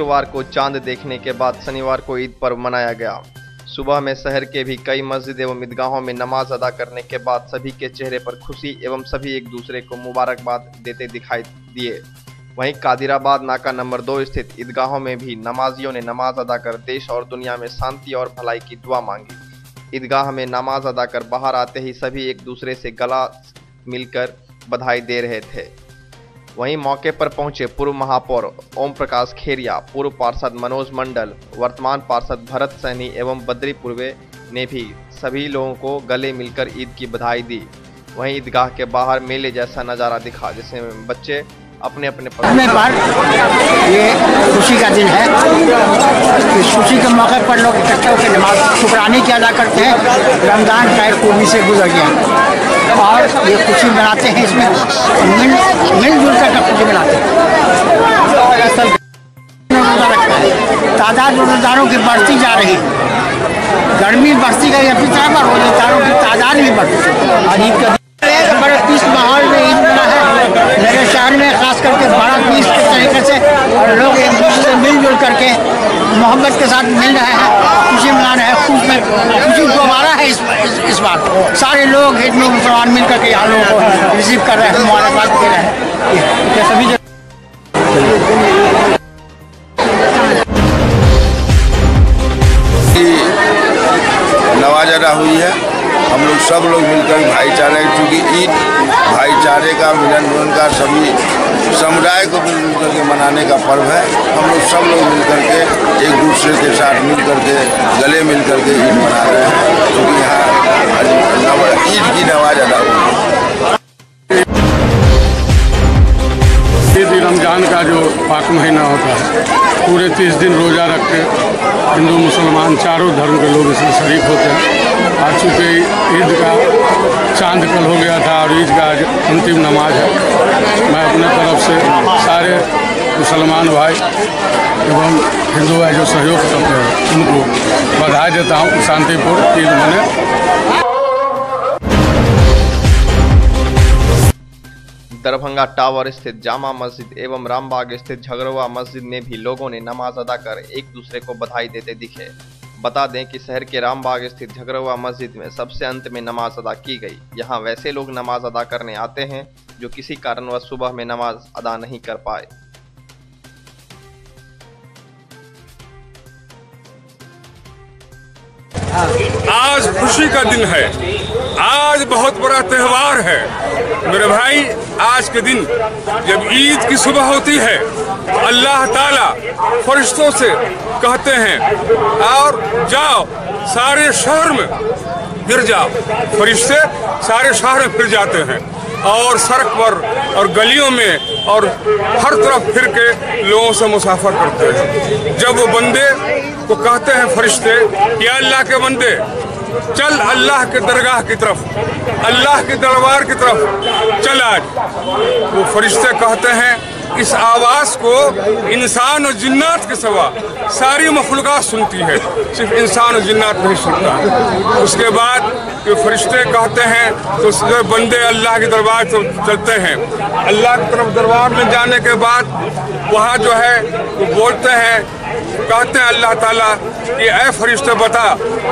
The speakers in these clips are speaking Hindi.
शुक्रवार को चांद देखने के बाद शनिवार को ईद पर्व मनाया गया। सुबह में शहर के भी कई मस्जिद एवं ईदगाहों में नमाज अदा करने के बाद सभी के चेहरे पर खुशी एवं सभी एक दूसरे को मुबारकबाद देते दिखाई दिए। वहीं कादिराबाद नाका नंबर 2 स्थित ईदगाहों में भी नमाजियों ने नमाज अदा कर देश और दुनिया में शांति और भलाई की दुआ मांगी। ईदगाह में नमाज अदा कर बाहर आते ही सभी एक दूसरे से गला मिलकर बधाई दे रहे थे। वहीं मौके पर पहुंचे पूर्व महापौर ओम प्रकाश खेरिया, पूर्व पार्षद मनोज मंडल, वर्तमान पार्षद भरत सैनी एवं बद्री पूर्वे ने भी सभी लोगों को गले मिलकर ईद की बधाई दी। वहीं ईदगाह के बाहर मेले जैसा नज़ारा दिखा जिसमें बच्चे अपने अपने ये खुशी का दिन है। इस खुशी के मौके पर लोग इकट्ठे होकर नमाज शुक्राने की अदा करते हैं। रमज़ान खैर खूबी से गुजर गया और ये खुशी मनाते हैं। इसमें मिलजुल कर खुशी मनाते हैं। तादाद रोज़ेदारों की बढ़ती जा रही है। गर्मी बढ़ती गई अपनी तरफ और रोज़ेदारों की तादाद भी बढ़ती है। और ईद का बड़े पीस माहौल में ईद मना है। मेरे शहर में खास करके बड़ा पीस के तरीके से और लोग एक दूसरे से मिलजुल करके मोहब्बत के साथ मिल रहे हैं, खुशी मना रहे हैं। खुशी दोबारा है इस बार। सारे लोग हिंदू मुसलमान मिल करके यहाँ लोगों को रिसीव कर रहे हैं, मुबारकबाद दे रहे हैं। सभी नमाज अदा हुई है। हम लोग सब लोग मिलकर भाईचारे, क्योंकि ईद भाईचारे का मिलन का सभी समुदाय को मिलजुल करके मनाने का पर्व है। हम लोग सब लोग मिलकर के एक दूसरे के साथ मिल करके गले मिल करके ईद मना रहे हैं, क्योंकि यहाँ ईद की नमाज अदा हुई है। रमज़ान का जो पाक महीना होता है, पूरे 30 दिन रोज़ा रख के हिंदू मुसलमान चारों धर्म के लोग इसमें शरीक होते हैं। आज चूँकि ईद का चांद कल हो गया था और ईद का आज अंतिम नमाज है, मैं अपने तरफ से सारे मुसलमान भाई एवं हिंदू भाई जो सहयोग करते हैं उनको बधाई देता हूँ। शांतिपूर्ण ईद मने। दरभंगा टावर स्थित जामा मस्जिद एवं रामबाग स्थित झगड़वा मस्जिद में भी लोगों ने नमाज अदा कर एक दूसरे को बधाई देते दिखे। बता दें कि शहर के रामबाग स्थित झगड़वा मस्जिद में सबसे अंत में नमाज अदा की गई। यहां वैसे लोग नमाज अदा करने आते हैं जो किसी कारणवश सुबह में नमाज अदा नहीं कर पाए। आज खुशी का दिन है, आज बहुत बड़ा त्यौहार है मेरे भाई। आज के दिन जब ईद की सुबह होती है तो अल्लाह ताला फरिश्तों से कहते हैं और जाओ सारे शहर में फिर जाओ। फरिश्ते सारे शहर में फिर जाते हैं और सड़क पर और गलियों में और हर तरफ फिर के लोगों से मुसाफर करते हैं। जब वो बंदे को कहते हैं फरिश्ते कि अल्लाह के बंदे चल अल्लाह के दरगाह की तरफ, अल्लाह के दरबार की तरफ चल आज, वो फरिश्ते कहते हैं इस आवाज़ को इंसान और जिन्नात के सिवा सारी मखलूक़ात सुनती है, सिर्फ इंसान और जिन्नात नहीं सुनता। उसके बाद ये फरिश्ते कहते हैं तो बंदे अल्लाह के दरबार से चलते हैं। अल्लाह की तरफ दरबार में जाने के बाद वहाँ जो है वो बोलते हैं, कहते हैं अल्लाह ताला कि ऐ फरिश्ते बता,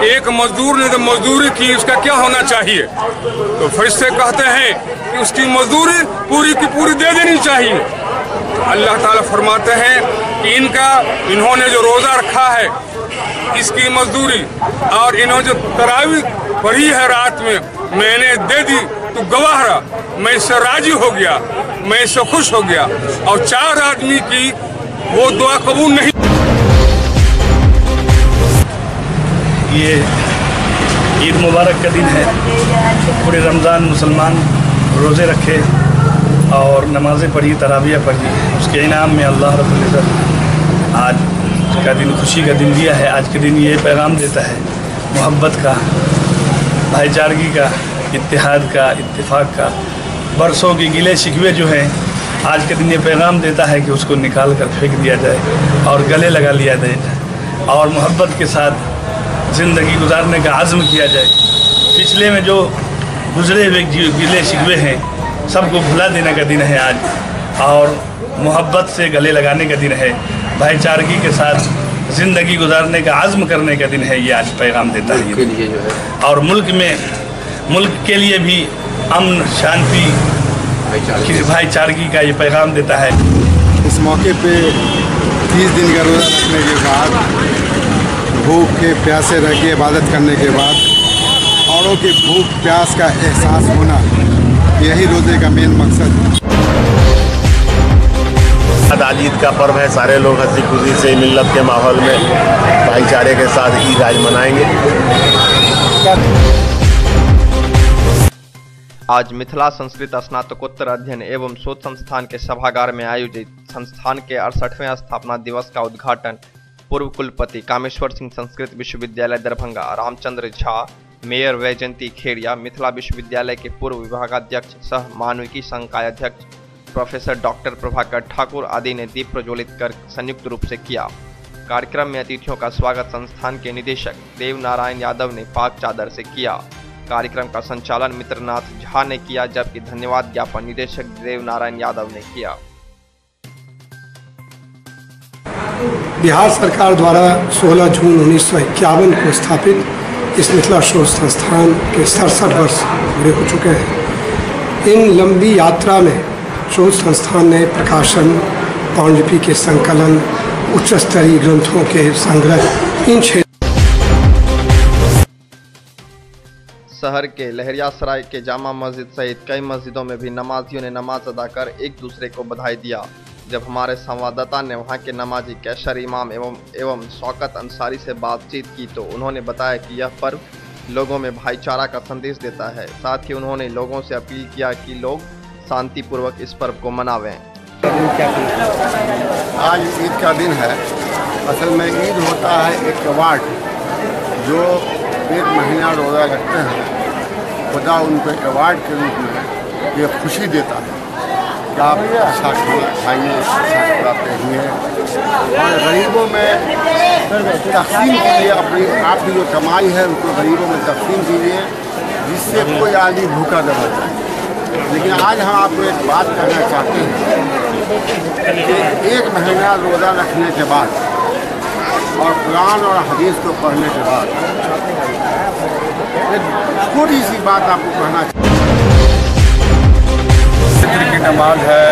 एक मजदूर ने तो मजदूरी की उसका क्या होना चाहिए? तो फरिश्ते कहते हैं कि उसकी मजदूरी पूरी की पूरी दे देनी चाहिए। अल्लाह ताला फरमाते हैं कि इन्होंने जो रोज़ा रखा है इसकी मजदूरी और इन्होंने जो तरावी पढ़ी है रात में मैंने दे दी, तो गवाह रहा, मैं इससे राजी हो गया, मैं इससे खुश हो गया। और 4 आदमी की वो दुआ कबूल नहीं। ये ईद मुबारक का दिन है। पूरे रमज़ान मुसलमान रोज़े रखे और नमाज़ें पढ़ी, तरावियाँ पढ़ी, उसके इनाम में अल्लाह रब्बुल इज़्ज़त आज का दिन खुशी का दिन दिया है। आज के दिन ये पैगाम देता है मोहब्बत का, भाईचारगी का, इत्तेहाद का, इत्तेफाक का। बरसों के गिले शिकवे जो हैं आज के दिन ये पैगाम देता है कि उसको निकाल कर फेंक दिया जाए और गले लगा लिया जाए और मोहब्बत के साथ ज़िंदगी गुजारने का आज़्म किया जाए। पिछले में जो गुजरे हुए गिले शिकवे हैं सबको भुला देने का दिन है आज और मोहब्बत से गले लगाने का दिन है। भाईचारगी के साथ ज़िंदगी गुजारने का आज़्म करने का दिन है। ये आज पैगाम देता है ये लिए जो है, और मुल्क के लिए भी अमन, शांति, भाईचारगी का ये पैगाम देता है। इस मौके पे 30 दिन का रोज़ा रखने के बाद, भूख के प्यासे रह के इबादत करने के बाद औरों के भूख प्यास का एहसास होना, यही रोज़े का मेन मकसद है। आज ईद का पर्व है, सारे लोग हंसी खुशी से मिल्लत के माहौल में भाईचारे के साथ ईद आज मनाएंगे। आज मिथिला संस्कृत स्नातकोत्तर अध्ययन एवं शोध संस्थान के सभागार में आयोजित संस्थान के 68वें स्थापना दिवस का उद्घाटन पूर्व कुलपति कामेश्वर सिंह संस्कृत विश्वविद्यालय दरभंगा, रामचंद्र झा, मेयर वैजयंती खेड़िया, मिथिला विश्वविद्यालय के पूर्व विभागाध्यक्ष सह मानविकी संकाय अध्यक्ष प्रोफेसर डॉक्टर प्रभाकर ठाकुर आदि ने दीप प्रज्वलित कर संयुक्त रूप से किया। कार्यक्रम में अतिथियों का स्वागत संस्थान के निदेशक देव नारायण यादव ने पाक चादर से किया। कार्यक्रम का संचालन मित्रनाथ झा ने किया, जबकि धन्यवाद ज्ञापन निदेशक देव नारायण यादव ने किया। बिहार सरकार द्वारा 16 जून 1951 को स्थापित इस मिथिला शोध संस्थान के 67 वर्ष पूरे हो चुके हैं। इन लंबी यात्रा में शोध संस्थान ने प्रकाशन, पांडुलिपि के संकलन, उच्च स्तरीय ग्रंथों के संग्रह, इन शहर के लहरियासराय के जामा मस्जिद सहित कई मस्जिदों में भी नमाजियों ने नमाज अदा कर एक दूसरे को बधाई दिया। जब हमारे संवाददाता ने वहां के नमाजी कैसर इमाम एवं शौकत अंसारी से बातचीत की तो उन्होंने बताया कि यह पर्व लोगों में भाईचारा का संदेश देता है। साथ ही उन्होंने लोगों से अपील किया कि लोग शांतिपूर्वक इस पर्व को मनावें। आज ईद का दिन है। असल में ईद होता है एक अवार्ड जो एक महीना रोज़ा रखते हैं, खुदा उनको अवार्ड के रूप में ये खुशी देता है कि आप अच्छा खाइए, अच्छा कपड़ा पहनिए और गरीबों में तकसीम कीजिए। अपनी आपकी जो कमाई है उनको गरीबों में तकसीम कीजिए, जिससे कोई आदमी भूखा न रह जाए। लेकिन आज हम आपको एक बात कहना चाहते हैं कि एक महीना रोज़ा रखने के बाद और कुरान और हदीस को पढ़ने के बाद एक छोटी सी बात आपको कहना चाहिए। फिक्र की नमाज है,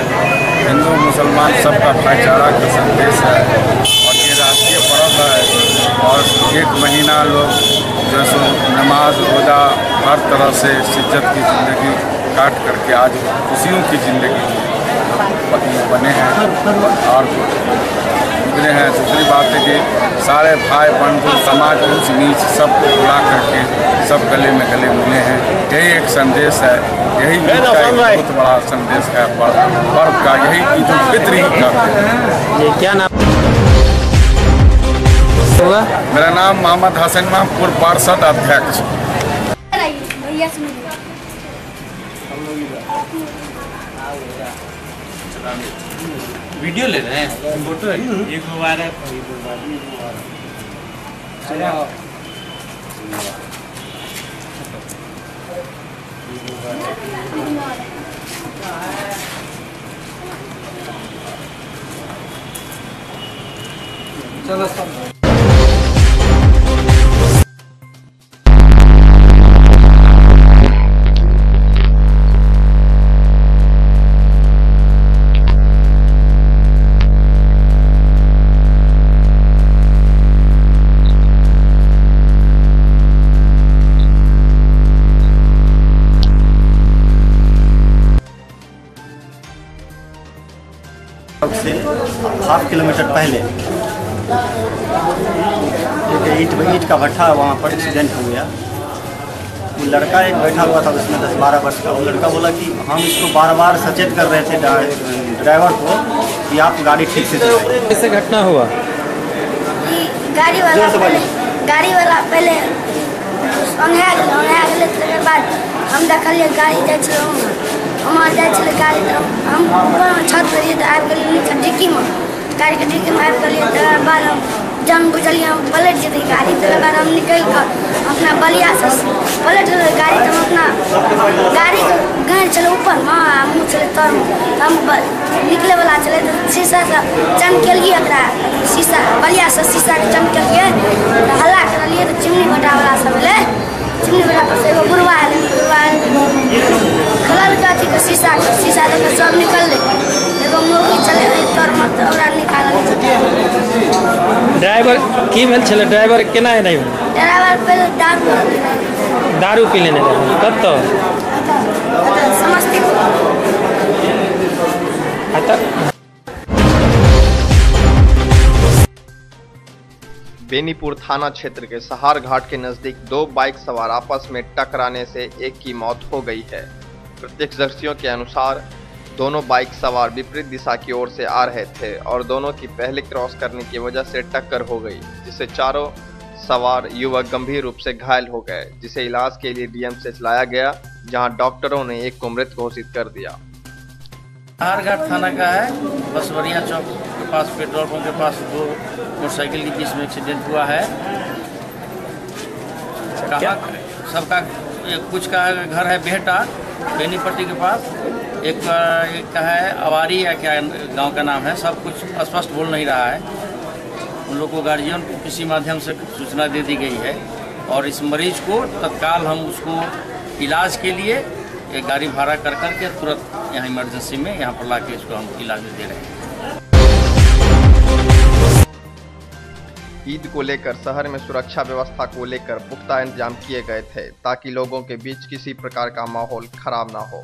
हिंदू मुसलमान सबका भाईचारा का संदेश है और ये राष्ट्रीय पर्व है। और एक महीना लोग जैसे नमाज, रोज़ा, हर तरह से शिद्दत की ज़िंदगी काट करके आज खुशियों की ज़िंदगी बने हैं और निकले हैं। दूसरी बात है कि सारे भाई बंधु समाज ऊंच नीच सबको बुला करके सब गले में गले मिले हैं। यही एक संदेश है, यही ईद का एक बहुत बड़ा संदेश है पर्व का। यही ईद उल फित्र का। ये क्या नाम? मेरा नाम मोहम्मद हसन महमूद, पार्षद अध्यक्ष। वीडियो ले रहे हैं, फोटो है, एक मुबारक। चलो सब से 1/2 किलोमीटर पहले एक ईंट का भट्ठा वहाँ पर एक्सीडेंट हो गया। वो लड़का एक बैठा हुआ था उसमें 10-12 वर्ष का। वो लड़का बोला कि हम इसको बार-बार सचेत कर रहे थे ड्राइवर को कि आप गाड़ी ठीक से चलाइए। कैसे घटना हुआ? गाड़ी वाला पहले तकर बाद हम देखलिए गाड़ी जाइ छलहुँ, हमार जाइ छलै गाड़ी तऽ हम ऊपर छत पर रहियै तऽ आबि गेलियै नीचा डिक्कीमे, गाड़ीके डिक्कीमे आबि गेलियै। तकर बाद हम जान बुझलिए हम पलट जेते गाड़ी तो लगा हम निकल कर अपना बलिया से पलट गए गाड़ी तो हम अपना गाड़ी गाड़ी चले ऊपर माँ मुँह चले तर हम निकले वाला चले तो शीशा से चमकेलिए शीशा बलिया से शीशा के चमकेलिए तो हल्ला कर लिए तो चिमनी भट्टा वाला सब ले चिमनी भट्टा पर से एगो गुरुआ कलर का थी शीशा देकर सब निकल ले एगो मुर्गी चले तर मत और निकाल ड्राइवर की भेल छले ड्राइवर केना है नहीं ड्राइवर पहले दारू पी लेने कब तो समस्तीपुर बेनीपुर थाना क्षेत्र के सहार घाट के नजदीक दो बाइक सवार आपस में टकराने से एक की मौत हो गई है। प्रत्यक्षदर्शियों के अनुसार दोनों बाइक सवार विपरीत दिशा की ओर से आ रहे थे और दोनों की पहले क्रॉस करने की वजह से टक्कर हो गई, जिससे चारों सवार युवक गंभीर रूप से घायल हो गए, जिसे इलाज के लिए डीएमसीएच लाया गया, जहां डॉक्टरों ने एक को मृत घोषित कर दिया। सहारघाट थाना का है, बसवरिया चौक के पास पेट्रोल पंप के पास दो मोटरसाइकिल के बीच में एक्सीडेंट हुआ है। कहाँ सबका कुछ का घर है बेहटा बेनीपट्टी के पास, एक का है अवारी या क्या गांव का नाम है, सब कुछ स्पष्ट बोल नहीं रहा है। उन लोग को गार्जियन को किसी माध्यम से सूचना दे दी गई है और इस मरीज को तत्काल हम उसको इलाज के लिए एक गाड़ी भाड़ा कर करके तुरंत यहाँ इमरजेंसी में यहाँ पर लाके इसको हम इलाज दे रहे हैं। ईद को लेकर शहर में सुरक्षा व्यवस्था को लेकर पुख्ता इंतजाम किए गए थे ताकि लोगों के बीच किसी प्रकार का माहौल खराब ना हो।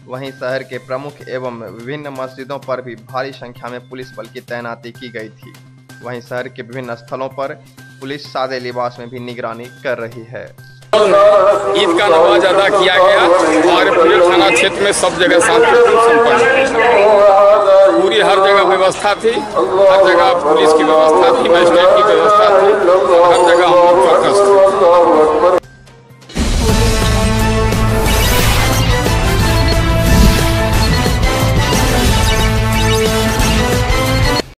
वहीं शहर के प्रमुख एवं विभिन्न मस्जिदों पर भी भारी संख्या में पुलिस बल की तैनाती की गई थी। वहीं शहर के विभिन्न स्थलों पर पुलिस सादे लिबास में भी निगरानी कर रही है। ईद का नमाज अदा किया गया। हमारे पूरे थाना क्षेत्र में सब जगह शांतिपूर्ण संपन्न, पूरी हर जगह व्यवस्था थी, हर जगह पुलिस की व्यवस्था थी, मजिस्ट्रेट की व्यवस्था थी, हर जगह हम लोग चौकस थे।